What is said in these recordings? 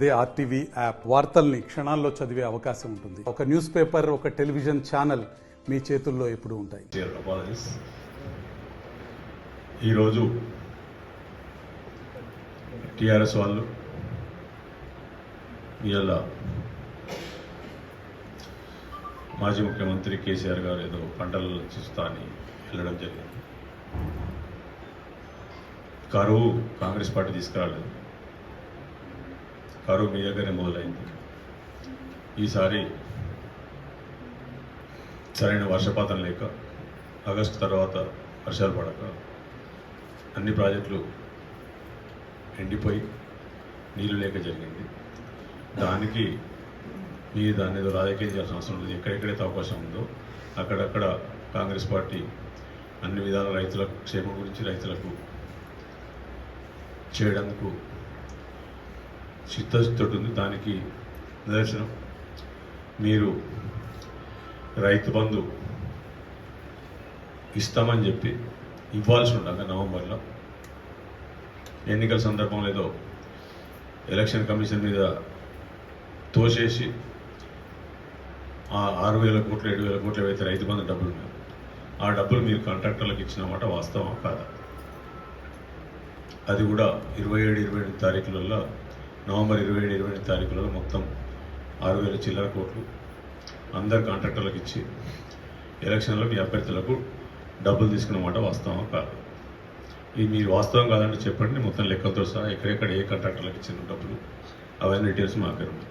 అదే RTV app వార్తల్ని క్షణాల్లో చదివే అవకాశం ఉంటుంది. ఒక న్యూస్ పేపర్, ఒక టెలివిజన్ ఛానల్ మీ చేతుల్లో ఎప్పుడూ ఉంటాయి. ఈరోజు టీఆర్ఎస్ వాళ్ళు ఇవాళ మాజీ ముఖ్యమంత్రి కేసీఆర్ గారు ఏదో పంటలు చూస్తా అని వెళ్ళడం జరిగింది. కరువు కాంగ్రెస్ పార్టీ తీసుకురాలేదు, కరువు మీ దగ్గరే మొదలైంది. ఈసారి సరైన వర్షపాతం లేక, ఆగస్టు తర్వాత వర్షాలు పడక అన్ని ప్రాజెక్టులు ఎండిపోయి నీళ్లు లేక జరిగింది. దానికి మీరు దాన్ని ఏదో రాజకీయం చేయాల్సిన అవసరం లేదు. ఎక్కడెక్కడైతే అవకాశం ఉందో అక్కడక్కడ కాంగ్రెస్ పార్టీ అన్ని విధాల రైతులకు క్షేమం గురించి రైతులకు చేయడానికి చిత్తశుద్ధి ఉంది. దానికి నిదర్శనం మీరు రైతు బంధు ఇస్తామని చెప్పి ఇవ్వాల్సి ఉండగా నవంబర్లో ఎన్నికల సందర్భంలో ఏదో ఎలక్షన్ కమిషన్ మీద తోసేసి ఆ 6,000 కోట్లు 7,000 కోట్లు ఏవైతే రైతు బంధు డబ్బులు ఉన్నాయో ఆ డబ్బులు మీరు కాంట్రాక్టర్లకు ఇచ్చినమాట వాస్తవం కాదా? అది కూడా 27-28 తారీఖులలో, నవంబర్ 27-28 తారీఖులలో మొత్తం 6,000 చిల్లర కోట్లు అందరు కాంట్రాక్టర్లకు ఇచ్చి ఎలక్షన్లో మీ అభ్యర్థులకు డబ్బులు తీసుకున్నమాట వాస్తవం కాదు. ఇది మీరు వాస్తవం కాదంటే చెప్పండి, మొత్తం లెక్కలతో సహా ఎక్కడెక్కడ ఏ కాంట్రాక్టర్లకు ఇచ్చిన డబ్బులు అవన్నీ డీటెయిల్స్ మా దగ్గర ఉన్నాయి.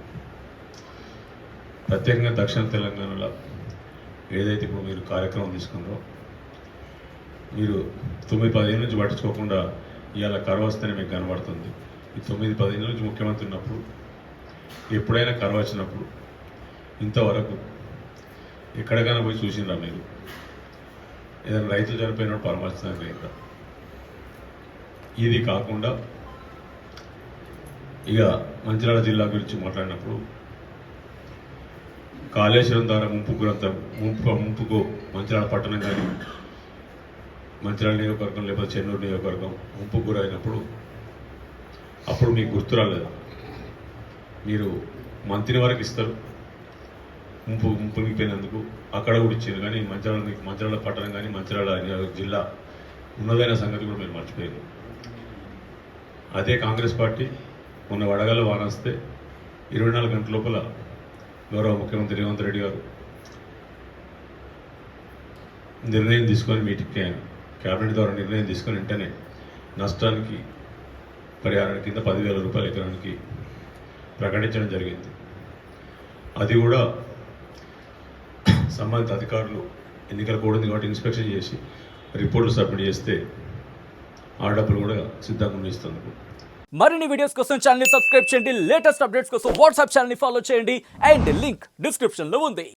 ప్రత్యేకంగా దక్షిణ తెలంగాణలో ఏదైతే ఇప్పుడు మీరు కార్యక్రమం తీసుకున్నారో, మీరు 9-10 ఏళ్ళ నుంచి పట్టించుకోకుండా ఇవాళ కరువు వస్తేనే మీకు కనబడుతుంది. ఈ 9-10 ఏళ్ళ నుంచి ముఖ్యమంత్రి ఉన్నప్పుడు ఎప్పుడైనా కరువు వచ్చినప్పుడు ఇంతవరకు ఎక్కడికైనా పోయి చూసిండ్రా మీరు? ఏదైనా రైతులు చనిపోయినప్పుడు పరామర్శించడానికి లేదా? ఇది కాకుండా ఇక మంచిర్యాల జిల్లా గురించి మాట్లాడినప్పుడు కాళేశ్వరం ద్వారా ముంపుకు మంచిర్యాల పట్టణం కానీ మంచిర్యాల నియోజకవర్గం లేకపోతే చెన్నూరు నియోజకవర్గం ముంపుకు గురైనప్పుడు అప్పుడు మీకు గుర్తు రాలేదా? మీరు మంత్రి వరకు ఇస్తారు ముంపునిపోయినందుకు, అక్కడ కూడా ఇచ్చారు. కానీ మంచిర్యాల పట్టణం కానీ మంచిర్యాల జిల్లా ఉన్నదైన సంగతి కూడా మీరు మర్చిపోయారు. అదే కాంగ్రెస్ పార్టీ మొన్న వడగల వాన వస్తే 24 గంటల లోపల గౌరవ ముఖ్యమంత్రి రేవంత్ రెడ్డి గారు నిర్ణయం తీసుకొని మీటింగ్ క్యాబినెట్ ద్వారా నిర్ణయం తీసుకొని వెంటనే నష్టానికి పరిహారం కింద 10,000 రూపాయలు ఎకరానికి ప్రకటించడం జరిగింది. అది కూడా సంబంధిత అధికారులు ఎన్నికల కోడ్ ఉంది కాబట్టి ఇన్స్పెక్షన్ చేసి రిపోర్ట్లు సబ్మిట్ చేస్తే ఆ డబ్బులు కూడా సిద్ధంగా ఇస్తుంది. మరిన్ని వీడియోస్ కోసం ఛానల్ ని సబ్స్క్రైబ్ చేయండి. లేటెస్ట్ అప్డేట్స్ కోసం వాట్సాప్ ఛానల్ ని ఫాలో చేయండి. అండ్ లింక్ డిస్క్రిప్షన్ లో ఉంది.